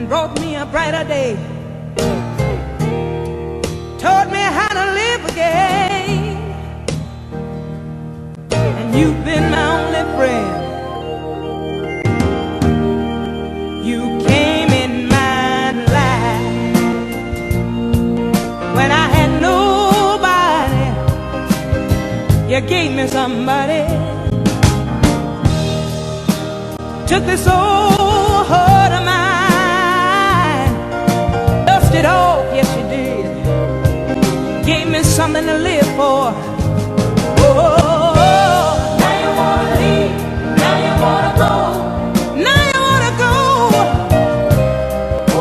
and brought me a brighter day. Taught me how to live again. And you've been my only friend. You came in my life when I had nobody. You gave me somebody. Took this old heart of mine, dusted it off, yes you did. Gave me something to live for. Oh, now you wanna leave, now you wanna go, now you wanna go. Oh,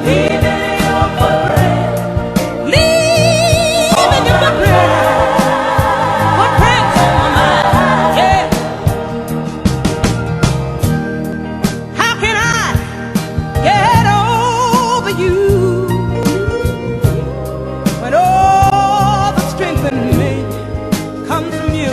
leaving your footprint, leaving your footprint, footprints on my mind, yeah. How can I get over you when all the strength in me comes from you?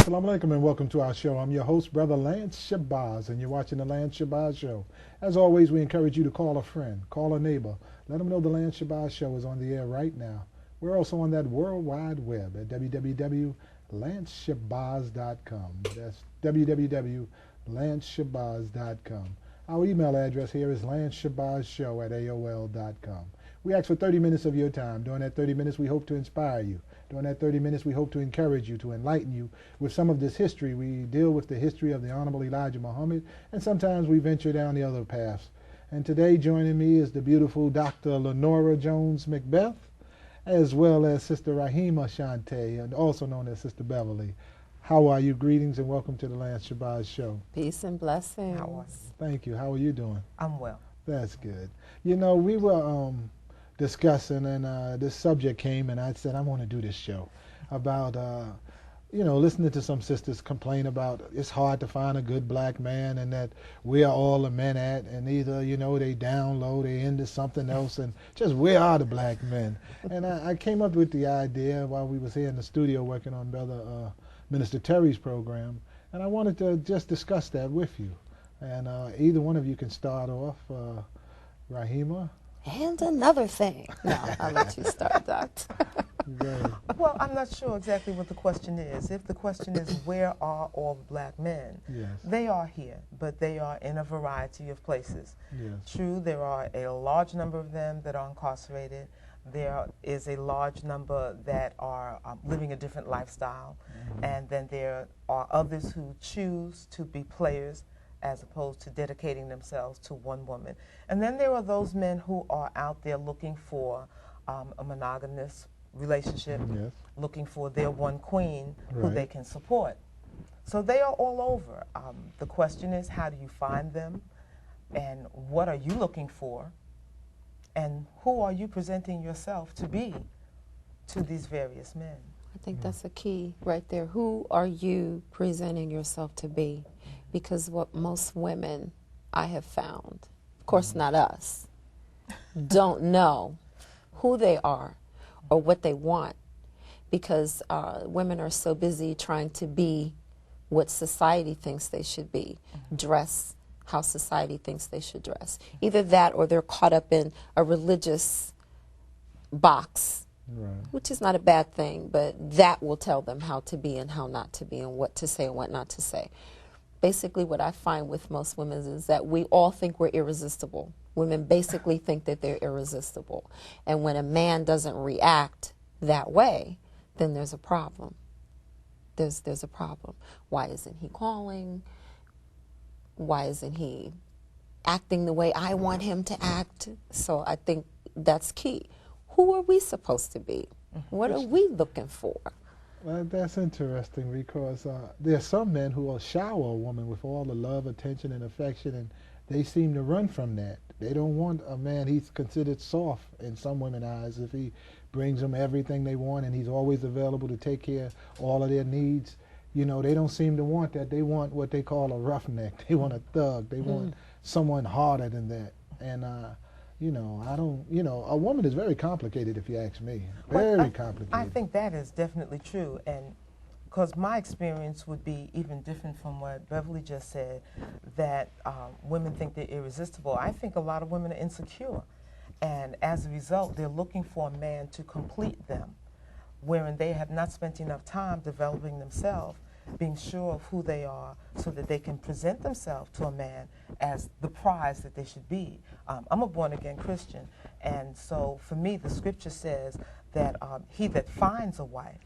Assalamu alaikum and welcome to our show. I'm your host, Brother Lance Shabazz, and you're watching the Lance Shabazz Show. As always, we encourage you to call a friend, call a neighbor. Let them know the Lance Shabazz Show is on the air right now. We're also on that World Wide Web at www.lanceshabazz.com. That's www.lanceshabazz.com. Our email address here is lanceshabazzshow@aol.com. We ask for 30 minutes of your time. During that 30 minutes, we hope to inspire you. During that 30 minutes, we hope to encourage you, to enlighten you with some of this history. We deal with the history of the Honorable Elijah Muhammad, and sometimes we venture down the other paths. And today, joining me is the beautiful Dr. LeNora Jones McBeth, as well as Sister Raheema Shante, and also known as Sister Beverly. How are you? Greetings and welcome to the Lance Shabazz Show. Peace and blessings. How are you? Thank you. How are you doing? I'm well. That's good. You know, we were discussing, and this subject came, and I said, I want to do this show about, you know, listening to some sisters complain about it's hard to find a good black man and that we are all the men at, and either, you know, they down low, they into something else, and just where are the black men? And I came up with the idea while we was here in the studio working on Brother Minister Terry's program, and I wanted to just discuss that with you. And either one of you can start off. Raheema? And another thing. No, I'll let you start, Doctor. Well, I'm not sure exactly what the question is. If the question is where are all the black men, Yes. they are here, but they are in a variety of places. Yes. True, there are a large number of them that are incarcerated. There is a large number that are living a different lifestyle. And then there are others who choose to be players as opposed to dedicating themselves to one woman. And then there are those men who are out there looking for a monogamous relationship, Yes. looking for their one queen who Right. they can support. So they are all over. The question is, how do you find them? And what are you looking for? And who are you presenting yourself to be to these various men? I think that's a key right there. Who are you presenting yourself to be? Because what most women I have found, of course not us, don't know who they are or what they want, because women are so busy trying to be what society thinks they should be, dress how society thinks they should dress. Either that or they're caught up in a religious box, Right. which is not a bad thing, but that will tell them how to be and how not to be and what to say and what not to say. Basically, what I find with most women is that we all think we're irresistible. Women basically think that they're irresistible. And when a man doesn't react that way, then there's a problem. There's a problem. Why isn't he calling? Why isn't he acting the way I want him to act? So I think that's key. Who are we supposed to be? What are we looking for? Well, that's interesting because there are some men who will shower a woman with all the love, attention, and affection, and they seem to run from that. They don't want a man he's considered soft in some women's eyes if he brings them everything they want and he's always available to take care of all of their needs. You know, they don't seem to want that. They want what they call a roughneck. They want a thug. They want someone harder than that. And, you know, I don't, you know, a woman is very complicated if you ask me. Very complicated. I think that is definitely true. And because my experience would be even different from what Beverly just said, that women think they're irresistible. I think a lot of women are insecure, and as a result, they're looking for a man to complete them, wherein they have not spent enough time developing themselves, being sure of who they are, so that they can present themselves to a man as the prize that they should be. I'm a born-again Christian, and so for me, the scripture says that he that finds a wife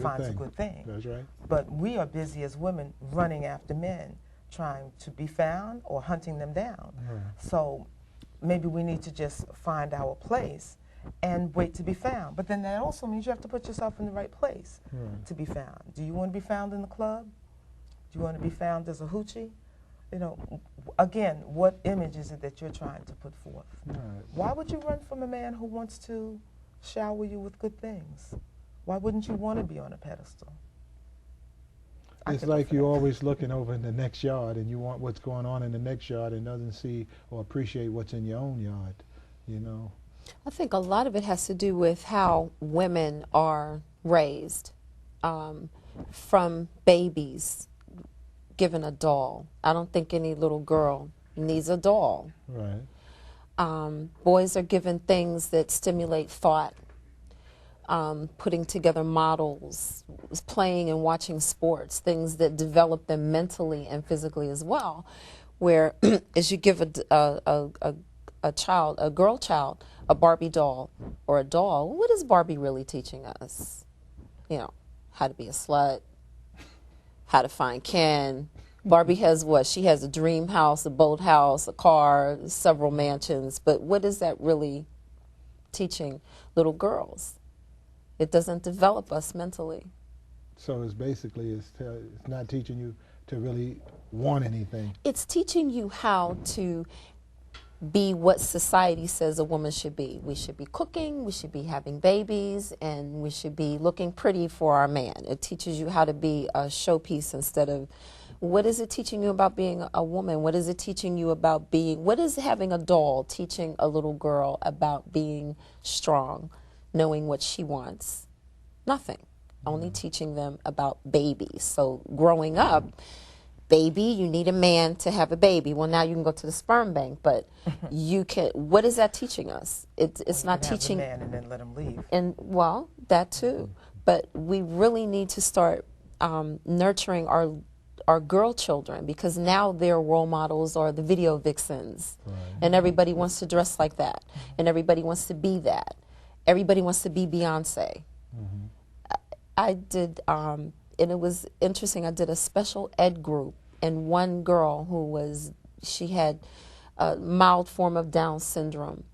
finds a good thing. That's right. But we are busy as women running after men, trying to be found or hunting them down. Right. So maybe we need to just find our place and wait to be found. But then that also means you have to put yourself in the right place to be found. Do you want to be found in the club? Do you want to be found as a hoochie? You know, again, what image is it that you're trying to put forth? Right. Why would you run from a man who wants to shower you with good things? Why wouldn't you want to be on a pedestal? It's like you're always looking over in the next yard, and you want what's going on in the next yard and doesn't see or appreciate what's in your own yard, you know. I think a lot of it has to do with how women are raised. From babies, given a doll. I don't think any little girl needs a doll. Right. Boys are given things that stimulate thought, putting together models, playing and watching sports, things that develop them mentally and physically as well. Where as you give a child, a girl child, a Barbie doll or a doll, what is Barbie really teaching us? You know, how to be a slut, how to find Ken. Barbie has what? She has a dream house, a boathouse, a car, several mansions. But what is that really teaching little girls? It doesn't develop us mentally. So it's basically, it's not teaching you to really want anything. It's teaching you how to be what society says a woman should be. We should be cooking, we should be having babies, and we should be looking pretty for our man. It teaches you how to be a showpiece instead of, what is it teaching you about being a woman? What is it teaching you about being, what is having a doll teaching a little girl about being strong, knowing what she wants? Nothing. Only teaching them about babies. So growing up, baby, you need a man to have a baby. Well, now you can go to the sperm bank, but you can. What is that teaching us? It's not teaching. Have a man and then let him leave. And well, that too. But we really need to start nurturing our girl children, because now their role models are the video vixens, and everybody wants to dress like that, and everybody wants to be that. Everybody wants to be Beyonce. I did. And it was interesting, I did a special ed group, and one girl she had a mild form of Down syndrome.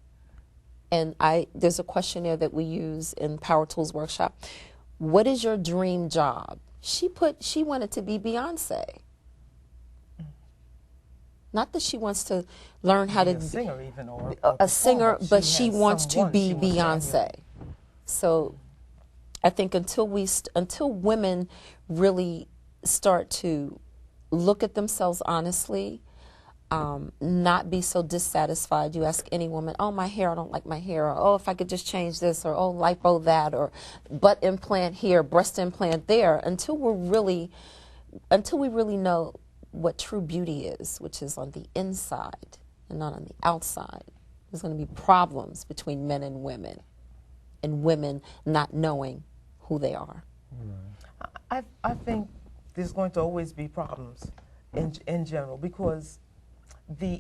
And there's a questionnaire that we use in Power Tools Workshop. What is your dream job? She wanted to be Beyonce. Not that she wants to learn how to be a singer even, or a singer, but she wants to be Beyonce. So I think until women really start to look at themselves honestly, not be so dissatisfied. You ask any woman, oh, my hair, I don't like my hair, or oh, if I could just change this, or oh, lipo that, or butt implant here, breast implant there, until we really know what true beauty is, which is on the inside and not on the outside. There's going to be problems between men and women not knowing who they are. I think there's going to always be problems in general, because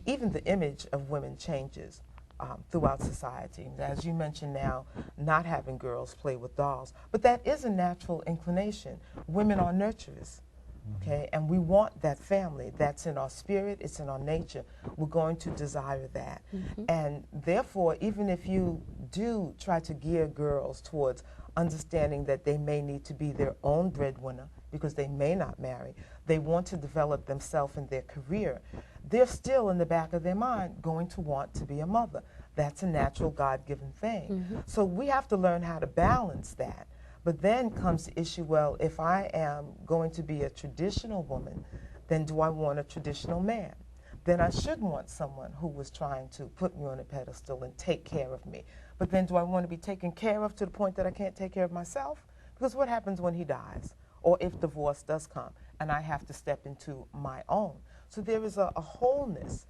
even the image of women changes throughout society. As you mentioned now, not having girls play with dolls, but that is a natural inclination. Women are nurturers, okay, and we want that family. That's in our spirit, it's in our nature. We're going to desire that. And therefore, even if you do try to gear girls towards understanding that they may need to be their own breadwinner because they may not marry, they want to develop themselves in their career, they're still in the back of their mind going to want to be a mother. That's a natural God-given thing. So we have to learn how to balance that. But then comes the issue, well, if I am going to be a traditional woman, then do I want a traditional man? Then I should want someone who was trying to put me on a pedestal and take care of me. But then do I want to be taken care of to the point that I can't take care of myself? Because what happens when he dies? or if divorce does come and I have to step into my own. So there is a wholeness,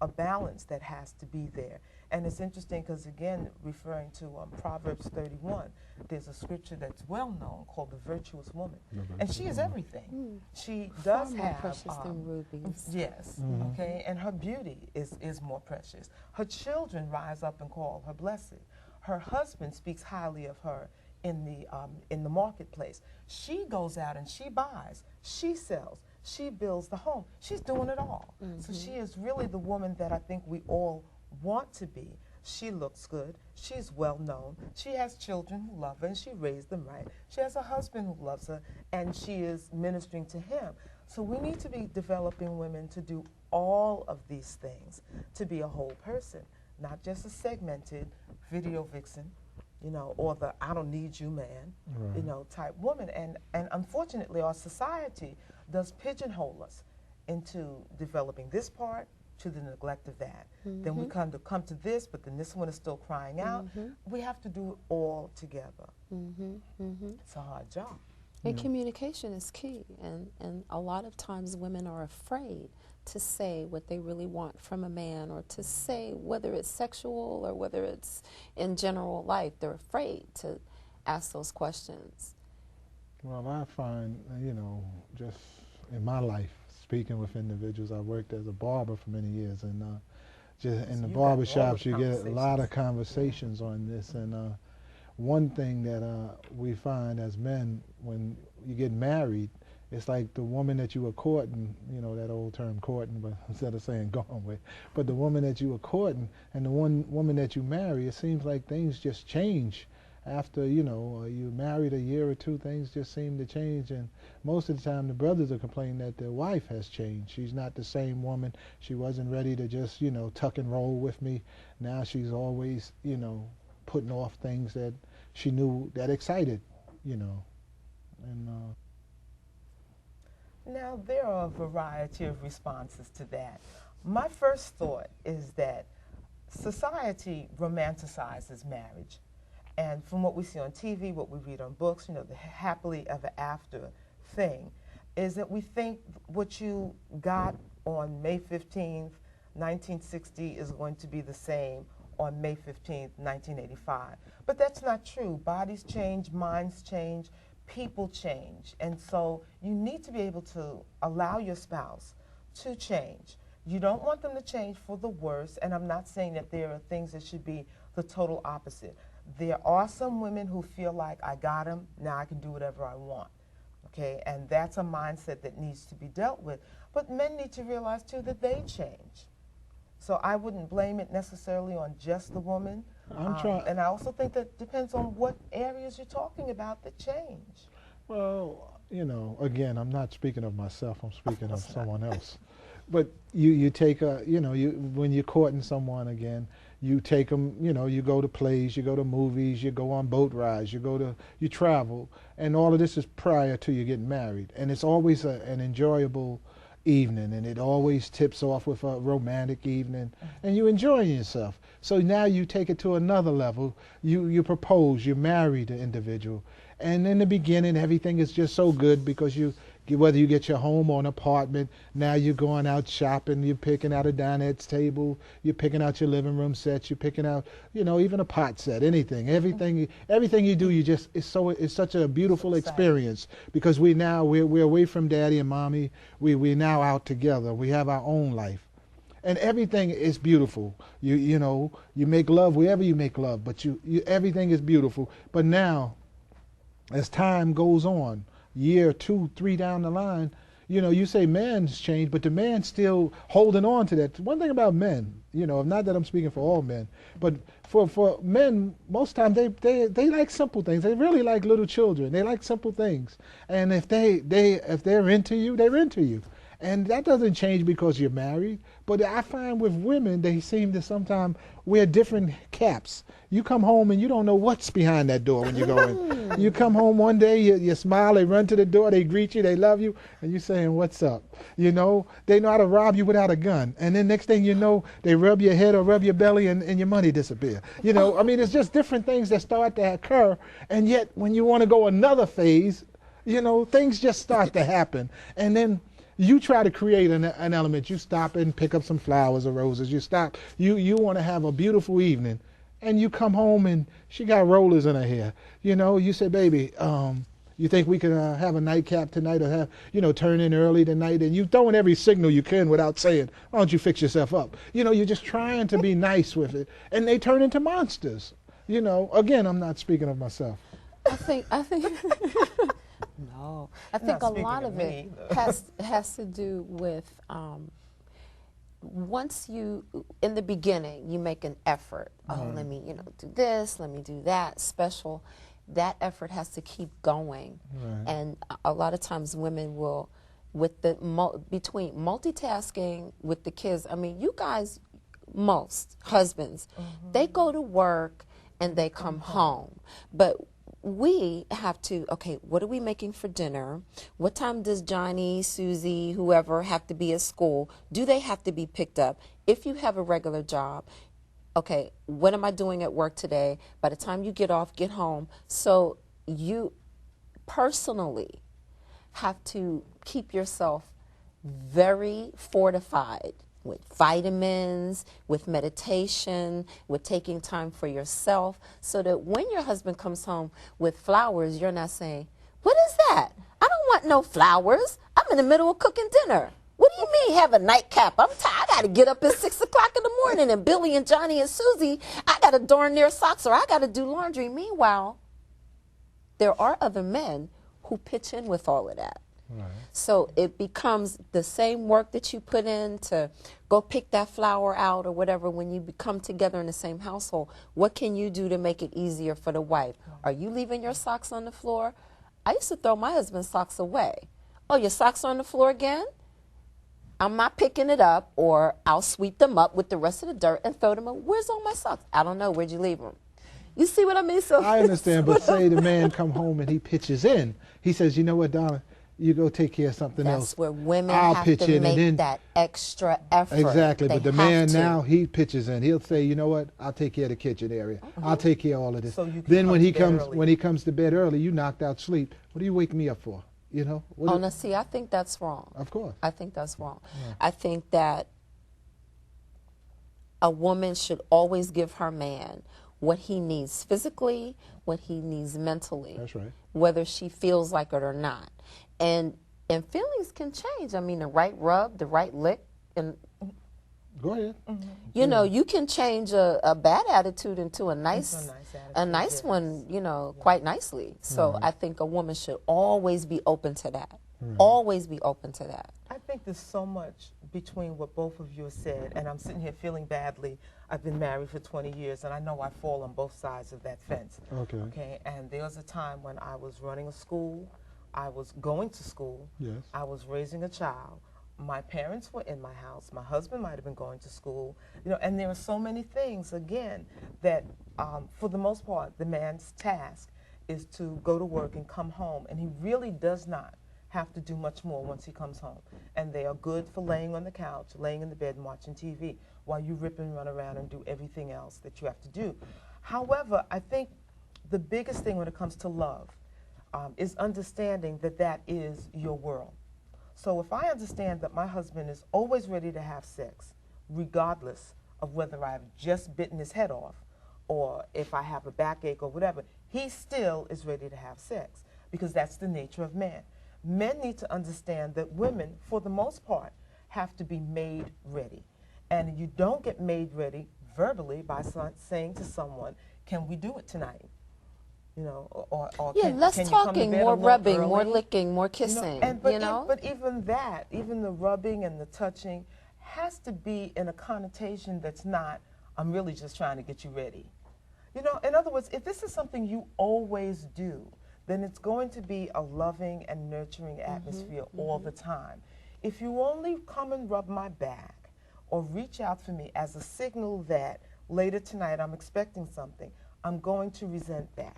a balance that has to be there. And it's interesting because, again, referring to Proverbs 31, there's a scripture that's well known called the virtuous woman. And she is everything. She does Far more have precious than rubies. Yes, okay, and her beauty is more precious. Her children rise up and call her blessed. Her husband speaks highly of her in the marketplace. She goes out and she buys, she sells, she builds the home. She's doing it all. So she is really the woman that I think we all want to be. She looks good. She's well known. She has children who love her, and she raised them right. She has a husband who loves her, and she is ministering to him. So we need to be developing women to do all of these things, to be a whole person, not just a segmented video vixen, you know, or the I don't need you man, you know, type woman. And unfortunately, our society does pigeonhole us into developing this part to the neglect of that. Then we come to this, but then this one is still crying out. We have to do it all together. It's a hard job. And communication is key, and a lot of times women are afraid to say what they really want from a man, or to say whether it's sexual or whether it's in general life. They're afraid to ask those questions. Well, I find, you know, just in my life, speaking with individuals, I worked as a barber for many years, and just in the barber shops, you get a lot of conversations on this. And one thing that we find as men, when you get married, it's like the woman that you were courting, you know, that old term courting, but instead of saying going with, but the woman that you were courting and the one woman that you marry, it seems like things just change. After, you know, you married a year or two, things just seem to change, and most of the time the brothers are complaining that their wife has changed. She's not the same woman. She wasn't ready to just, you know, tuck and roll with me. Now she's always, you know, putting off things that she knew that excited, you know. And now there are a variety of responses to that. My first thought is that society romanticizes marriage. And from what we see on TV, what we read on books, you know, the happily ever after thing, is that we think what you got on May 15th, 1960 is going to be the same on May 15th, 1985. But that's not true. Bodies change, minds change, people change. And so you need to be able to allow your spouse to change. You don't want them to change for the worse, and I'm not saying that there are things that should be the total opposite. There are some women who feel like, I got him, now I can do whatever I want, okay? And that's a mindset that needs to be dealt with. But men need to realize, too, that they change. So I wouldn't blame it necessarily on just the woman. And I also think that depends on what areas you're talking about that change. well, you know, again, I'm not speaking of myself, I'm speaking of someone else. But you take a, you know, when you're courting someone again, you take them, you know, you go to plays, you go to movies, you go on boat rides, you travel, and all of this is prior to you getting married. And it's always an enjoyable evening, and it always tips off with a romantic evening, and you're enjoying yourself. So now you take it to another level. You propose, you marry the individual, and in the beginning everything is just so good because whether you get your home or an apartment, now you're going out shopping, you're picking out a dinette table, you're picking out your living room sets, you're picking out, you know, even a pot set, everything you do, it's such a beautiful experience, because we're away from daddy and mommy, we're now out together, we have our own life. And everything is beautiful. You know, you make love wherever you make love, but everything is beautiful. But now, as time goes on, year 2, 3 down the line, you know, you say man's changed, but the man's still holding on to that. One thing about men, you know, not that I'm speaking for all men, but for men, most times they like simple things. They really like little children. They like simple things. And if they're into you, they're into you. And that doesn't change because you're married. But I find with women, they seem to sometimes wear different caps. You come home and you don't know what's behind that door when you go in. You come home one day, you smile, they run to the door, they greet you, they love you, and you're saying, what's up? You know, they know how to rob you without a gun. And then next thing you know, they rub your head or rub your belly and your money disappears. You know, I mean, it's just different things that start to occur. And yet, when you want to go another phase, You know, things just start to happen. And then you try to create an element. You stop and pick up some flowers or roses. You stop. You want to have a beautiful evening. And you come home and she got rollers in her hair. You know, you say, baby, you think we can have a nightcap tonight or have, you know, turn in early tonight? And you throwing every signal you can without saying, why don't you fix yourself up? You know, you're just trying to be nice with it. And they turn into monsters. You know, again, I'm not speaking of myself. I think no. I think a lot of it has to do with once you, in the beginning, you make an effort. Oh, let me, do this, let me do that, special. That effort has to keep going. Right. And a lot of times women will, with the, between multitasking with the kids, I mean, you guys, most husbands, they go to work and they come home. But we have to, okay, what are we making for dinner? What time does Johnny, Susie, whoever have to be at school? Do they have to be picked up? If you have a regular job, okay, what am I doing at work today? By the time you get off, get home. So you personally have to keep yourself very fortified with vitamins, with meditation, with taking time for yourself, so that when your husband comes home with flowers, you're not saying, what is that? I don't want no flowers. I'm in the middle of cooking dinner. What do you mean have a nightcap? I'm tired. I got to get up at 6 o'clock in the morning, and Billy and Johnny and Susie, I got to darn their socks or I got to do laundry. Meanwhile, there are other men who pitch in with all of that. Right. So it becomes the same work that you put in to go pick that flower out or whatever. When you come together in the same household, what can you do to make it easier for the wife? Are you leaving your socks on the floor? I used to throw my husband's socks away. Oh, your socks are on the floor again? I'm not picking it up, or I'll sweep them up with the rest of the dirt and throw them away. Where's all my socks? I don't know. Where'd you leave them? You see what I mean? So I understand, but say the man come home and he pitches in. He says, you know what, darling? You go take care of something else. That's where women I'll have pitch to in, make and then, that extra effort. Exactly, They but the have man to. now, he pitches in. He'll say, you know what, I'll take care of the kitchen area. I'll take care of all of this. So you can then come when he comes to bed early, you knocked out sleep. What do you wake me up for? You know? Oh, now see, I think that's wrong. Of course. I think that's wrong. Yeah. I think that a woman should always give her man what he needs physically, what he needs mentally. That's right. Whether she feels like it or not. And feelings can change. I mean, the right rub, the right lick, and go ahead. You know, you can change a bad attitude into a nice one, quite nicely. So I think a woman should always be open to that. Always be open to that. I think there's so much between what both of you have said, and I'm sitting here feeling badly. I've been married for 20 years, and I know I fall on both sides of that fence. Okay. And there was a time when I was running a school, I was going to school, I was raising a child. My parents were in my house. My husband might have been going to school, and there are so many things, again, that for the most part, the man's task is to go to work and come home, and he really does not have to do much more once he comes home. And they are good for laying on the couch, laying in the bed and watching TV while you rip and run around and do everything else that you have to do. However, I think the biggest thing when it comes to love is understanding that that is your world. So if I understand that my husband is always ready to have sex, regardless of whether I've just bitten his head off or if I have a backache or whatever, he still is ready to have sex, because that's the nature of man. Men need to understand that women, for the most part, have to be made ready. And you don't get made ready verbally by saying to someone, can we do it tonight? Or less can talking, more rubbing, more licking, more kissing, But even that, even the rubbing and the touching has to be in a connotation that's not, I'm really just trying to get you ready. In other words, if this is something you always do, then it's going to be a loving and nurturing atmosphere all the time. If you only come and rub my back or reach out for me as a signal that later tonight I'm expecting something, I'm going to resent that.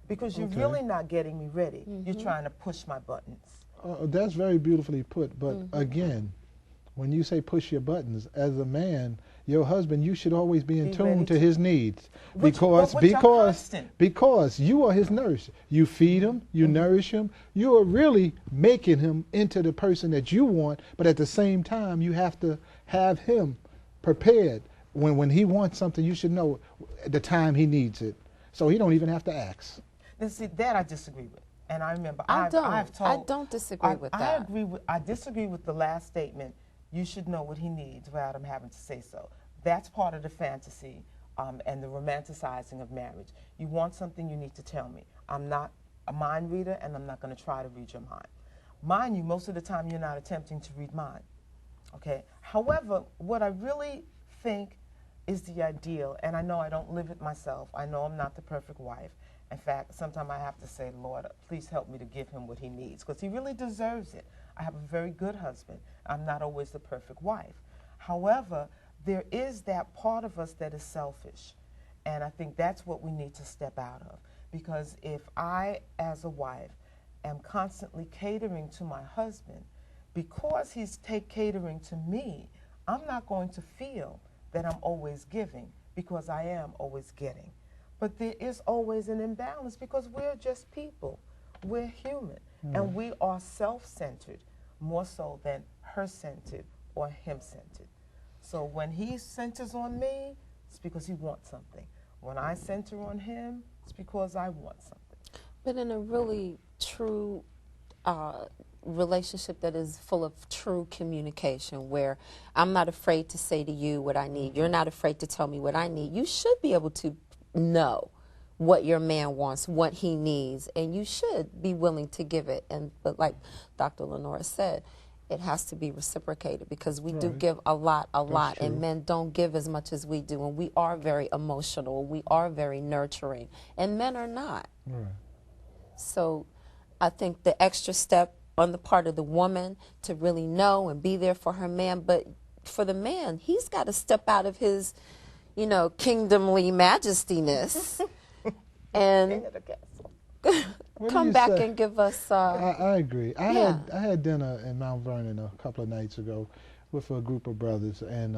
Because you're really not getting me ready. You're trying to push my buttons. That's very beautifully put, but again, when you say push your buttons, as a man, your husband, you should always be in Be tune ready to to- his needs, Which because are constant. because you are his nurse. You feed him, you nourish him. You are really making him into the person that you want, but at the same time, you have to have him prepared. When he wants something, you should know the time he needs it, so he don't even have to ask. Now, see, that I disagree with. And I remember I I've don't disagree with that. I disagree with the last statement. You should know what he needs without him having to say so. That's part of the fantasy and the romanticizing of marriage. You want something, you need to tell me. I'm not a mind reader, and I'm not going to try to read your mind. Mind you, most of the time you're not attempting to read mine. Okay. However, what I really think is the ideal, and I know I don't live it myself. I know I'm not the perfect wife. In fact, sometimes I have to say, Lord, please help me to give him what he needs, because he really deserves it. I have a very good husband. I'm not always the perfect wife. However, there is that part of us that is selfish, and I think that's what we need to step out of. Because if I, as a wife, am constantly catering to my husband, because he's catering to me, I'm not going to feel that I'm always giving, because I am always getting. But there is always an imbalance, because we're just people. We're human. And we are self-centered more so than her-centered or him-centered. So when he centers on me, it's because he wants something. When I center on him, it's because I want something. But in a really true relationship that is full of true communication, where I'm not afraid to say to you what I need, you're not afraid to tell me what I need, you should be able to know what your man wants, what he needs, and you should be willing to give it. But like Dr. LeNora said, it has to be reciprocated, because we do give a lot, and men don't give as much as we do, and we are very emotional, we are very nurturing, and men are not. So I think the extra step on the part of the woman to really know and be there for her man, but for the man, he's got to step out of his, kingdomly majestiness and come back and give us. I agree. I had dinner in Mount Vernon a couple of nights ago with a group of brothers, and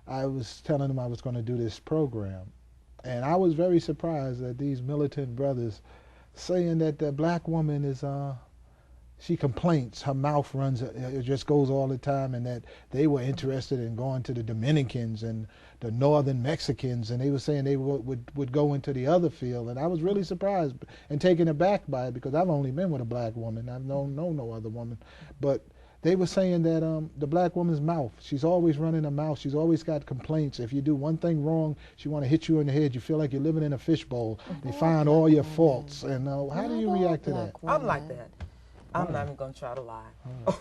I was telling them I was going to do this program, and I was very surprised at these militant brothers saying that the black woman is she complains, her mouth runs, it just goes all the time, and that they were interested in going to the Dominicans and the northern Mexicans, and they were saying they would go into the other field, and I was really surprised and taken aback by it, because I've only been with a black woman. I've known no other woman, but they were saying that the black woman's mouth, she's always running her mouth, she's always got complaints. If you do one thing wrong, she want to hit you in the head. You feel like you're living in a fishbowl. They find all your faults, and how do you react to that? I'm like that. I'm not even going to try to lie.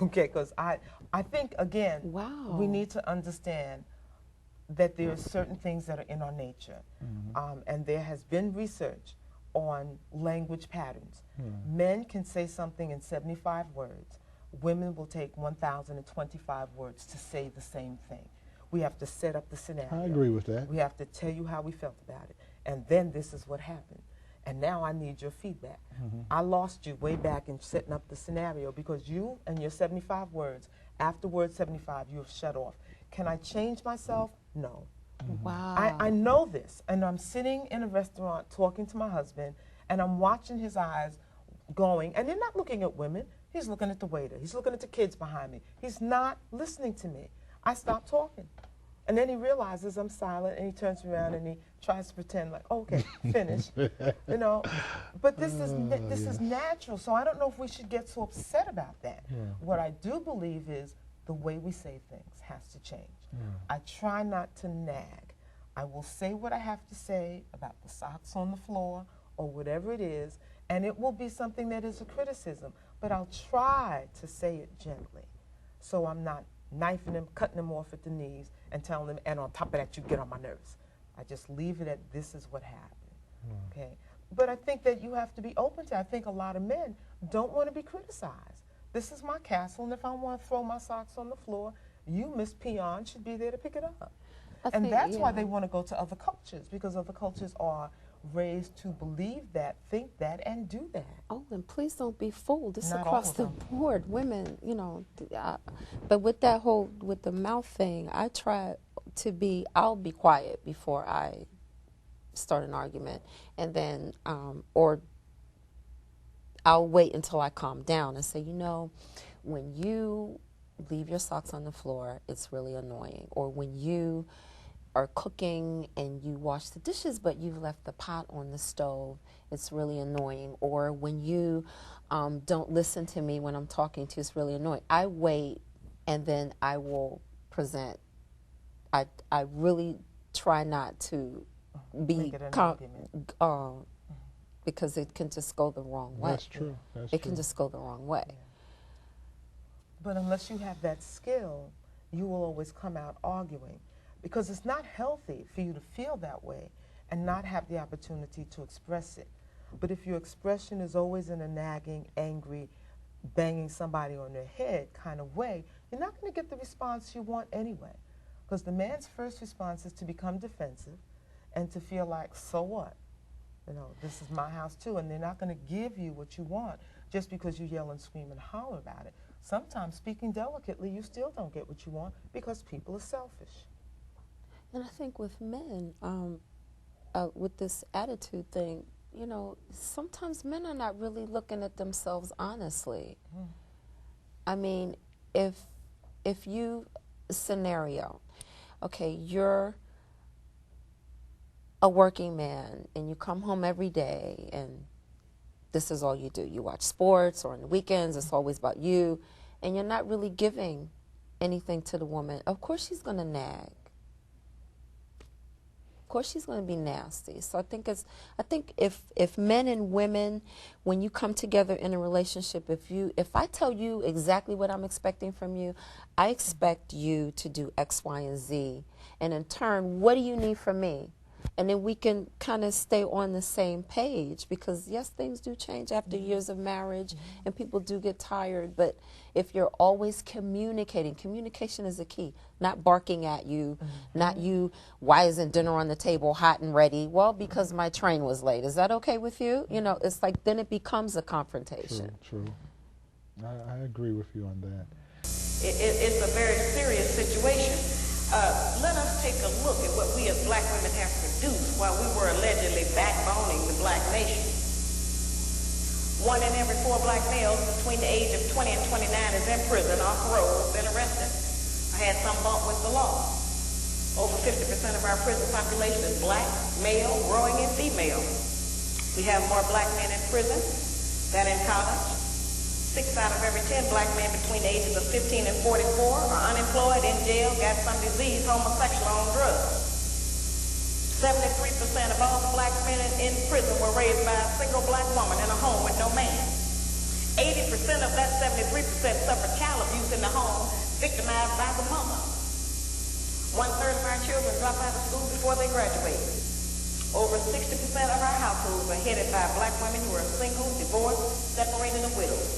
Okay, because I think, again, we need to understand that there are certain things that are in our nature. And there has been research on language patterns. Men can say something in 75 words. Women will take 1,025 words to say the same thing. We have to set up the scenario. I agree with that. We have to tell you how we felt about it. And then this is what happened. And now I need your feedback. I lost you way back in setting up the scenario, because you and your 75 words, after word 75, you have shut off. Can I change myself? No. Wow. I know this, and I'm sitting in a restaurant talking to my husband, and I'm watching his eyes going, and they're not looking at women. He's looking at the waiter. He's looking at the kids behind me. He's not listening to me. I stop talking. And then he realizes I'm silent, and he turns around and he tries to pretend like, oh, okay, finished, But this is natural, so I don't know if we should get so upset about that. What I do believe is the way we say things has to change. I try not to nag. I will say what I have to say about the socks on the floor or whatever it is, and it will be something that is a criticism, but I'll try to say it gently, so I'm not knifing him, cutting him off at the knees, and telling him, and on top of that, you get on my nerves. I just leave it at this is what happened, okay? But I think that you have to be open to it. I think a lot of men don't want to be criticized. This is my castle, and if I want to throw my socks on the floor, you, Miss Peon, should be there to pick it up. And that's why they want to go to other cultures, because other cultures are raised to believe that, think that, and do that. Oh, and please don't be fooled. It's Not across all of the them. board. Women, you know, but with that whole, with the mouth thing, I try to be, I'll be quiet before I start an argument. And then, or I'll wait until I calm down and say, you know, when you leave your socks on the floor, it's really annoying. Or when you are cooking and you wash the dishes but you've left the pot on the stove, it's really annoying. Or when you don't listen to me when I'm talking to you, it's really annoying. I wait and then I will present. I really try not to be Make it an argument. Because it can just go the wrong way. That's true. That's It true. can just go the wrong way. Yeah. But unless you have that skill, you will always come out arguing, because it's not healthy for you to feel that way and not have the opportunity to express it. But if your expression is always in a nagging, angry, banging somebody on their head kind of way, you're not going to get the response you want anyway. Because the man's first response is to become defensive and to feel like, so what? You know, this is my house too, and they're not going to give you what you want just because you yell and scream and holler about it. Sometimes, speaking delicately, you still don't get what you want because people are selfish. And I think with men, with this attitude thing, you know, sometimes men are not really looking at themselves honestly. Mm. I mean, if you, scenario, okay, you're a working man and you come home every day and this is all you do. You watch sports, or on the weekends it's always about you, and you're not really giving anything to the woman. Of course she's going to nag. Of course she's going to be nasty. So I think if men and women, when you come together in a relationship, if I tell you exactly what I'm expecting from you, I expect you to do X, Y, and Z, and in turn, what do you need from me? And then we can kind of stay on the same page, because yes, things do change after years of marriage, and people do get tired. But if you're always communicating, communication is the key. Not barking at you, not you, why isn't dinner on the table hot and ready? Well, because my train was late. Is that okay with you? You know, it's like then it becomes a confrontation. True. I agree with you on that. It's a very serious situation. Let us take a look at what we as black women have produced while we were allegedly backboning the black nation. 1 in every 4 black males between the age of 20 and 29 is in prison, on parole, been arrested, or had some bump with the law. Over 50% of our prison population is black, male, growing in female. We have more black men in prison than in college. 6 out of every 10 black men between the ages of 15 and 44 are unemployed, in jail, got some disease, homosexual, on drugs. 73% of all the black men in prison were raised by a single black woman in a home with no man. 80% of that 73% suffered child abuse in the home, victimized by the mother. 1/3 of our children drop out of school before they graduate. Over 60% of our households are headed by black women who are single, divorced, separated, or widowed.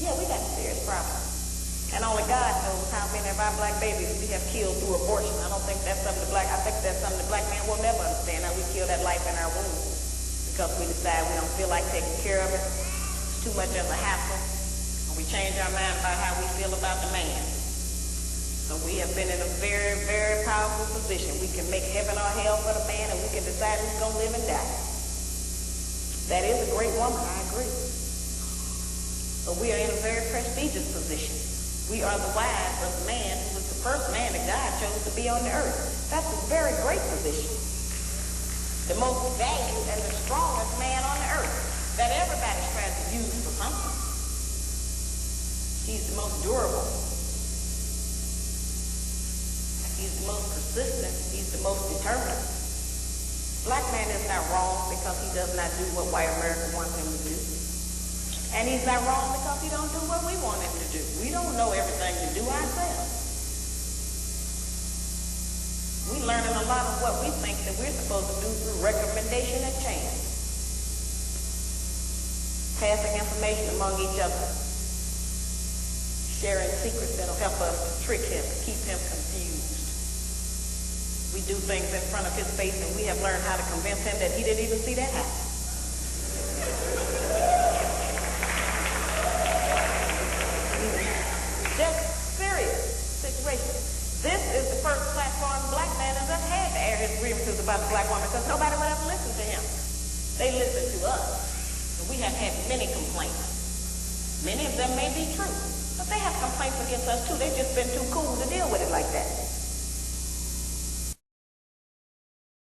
Yeah, we got a serious problem. And only God knows how many of our black babies we have killed through abortion. I think that's something the black man will never understand, how we kill that life in our womb. Because we decide we don't feel like taking care of it. It's too much of a hassle. Or we change our mind about how we feel about the man. So we have been in a very, very powerful position. We can make heaven or hell for the man, and we can decide who's going to live and die. That is a great woman, I agree. But we are in a very prestigious position. We are the wives of the man who was the first man that God chose to be on the earth. That's a very great position. The most valued and the strongest man on the earth that everybody's trying to use for something. He's the most durable. He's the most persistent. He's the most determined. Black man is not wrong because he does not do what white America wants him to do. And he's not wrong because he don't do what we want him to do. We don't know everything to do ourselves. We're learning a lot of what we think that we're supposed to do through recommendation and chance. Passing information among each other. Sharing secrets that'll help us to trick him, keep him confused. We do things in front of his face, and we have learned how to convince him that he didn't even see that happen. Just serious situation. This is the first platform black man has ever had to air his grievances about the black woman, because nobody would ever listen to him. They listen to us. And we have had many complaints. Many of them may be true, but they have complaints against us too. They've just been too cool to deal with it like that.